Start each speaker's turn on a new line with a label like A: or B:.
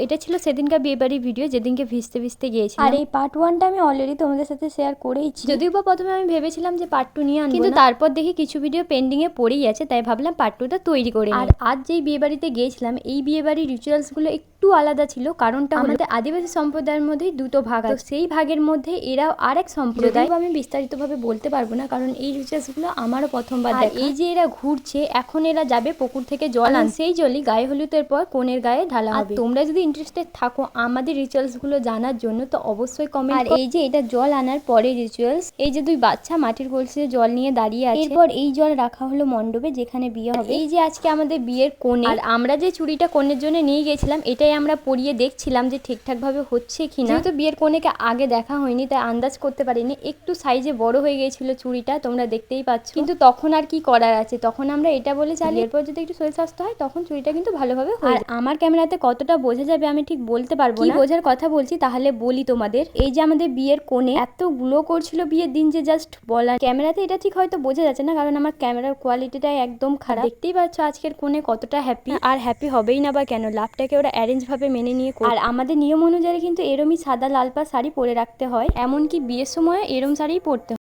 A: এটা ছিল সেদিনকার বিয়েবাড়ির ভিডিও যেদিনকে ভিজতে ভিজতে গিয়েছিলাম। আর এই পার্ট 1টা আমি অলরেডি তোমাদের সাথে শেয়ার করেইছি, যদিও বা প্রথমে আমি ভেবেছিলাম যে পার্ট 2 নিয়ে আনবো, কিন্তু তারপর দেখি কিছু ভিডিও পেন্ডিং এ পড়েই আছে, তাই ভাবলাম পার্ট 2টা তৈরি করে। আর আজ যেই বিয়েবাড়িতে গিয়েছিলাম এই বিয়েবাড়ির রিচুয়ালসগুলো একটু আলাদা ছিল, কারণটা আমাদের আদিবাসী সম্প্রদায়ের মধ্যে দুটো ভাগ আছে, সেই ভাগের মধ্যে এরাও আরেক সম্প্রদায়। আমি বিস্তারিতভাবে বলতে পারবো না কারণ এই রিচুয়ালসগুলো আমারও প্রথমবার দেখা। এই যে এরা ঘুরছে, এখন এরা যাবে পুকুর থেকে জল আন, সেই জলই গায়ে হলুদের পর কনের গায়ে ঢালা হবে। তোমরা যদি ইন্টারেস্টেড থাকো আমাদের রিচুয়ালসগুলো জানার জন্য তো অবশ্যই কমেন্ট। আর এই যে এটা জল আনার পরে রিচুয়ালস, এই যে দুই বাচ্চা মাটির কলসিতে জল নিয়ে দাঁড়িয়ে আছে, এরপর এই জল রাখা হলো মণ্ডপে যেখানে বিয়ে হবে। এই যে আজকে আমাদের বিয়ের কোণে, আর আমরা যে চুড়িটা কনের জন্য নিয়ে গেছিলাম এটাই আমরা পরিয়ে দেখছিলাম যে ঠিকঠাক ভাবে হচ্ছে কিনা। যেহেতু বিয়ের কোণেকে আগে দেখা হয়নি তাই আন্দাজ করতে পারিনি, একটু সাইজে বড় হয়ে গিয়েছিল চুড়িটা, তোমরা দেখতেই পাচ্ছ। কিন্তু তখন আর কি করার আছে, তখন আমরা এটা বলে চালিয়ে এরপর যদি একটু শরীর স্বাস্থ্য হয় তখন চুড়িটা কিন্তু ভালোভাবে হয়। আর আমার ক্যামেরাতে কতটা বোঝা যাবে আমি ঠিক বলতে পারবো না, বোঝার কথা বলছি তাহলে বলি তোমাদের। এই যে আমাদের বিয়ের কোণে এত গ্লো করছিল বিয়ের দিন যে জাস্ট বলার, ক্যামেরাতে এটা ঠিক হয়তো বোঝা যাচ্ছে না কারণ আমার ক্যামেরার কোয়ালিটিটা একদম খারাপ। দেখতেই পাচ্ছ আজকের কোণে কতটা হ্যাপি, আর হ্যাপি হবেই না বা কেন, লাভটাকে ওরা অ্যারেঞ্জ ভাবে মেনে নিয়ে। আর আমাদের নিয়ম অনুযায়ী কিন্তু এরমই সাদা লাল পা শাড়ি পরে রাখতে হয়, এমনকি বিয়ের সময় এরম শাড়ি পরতে হয়।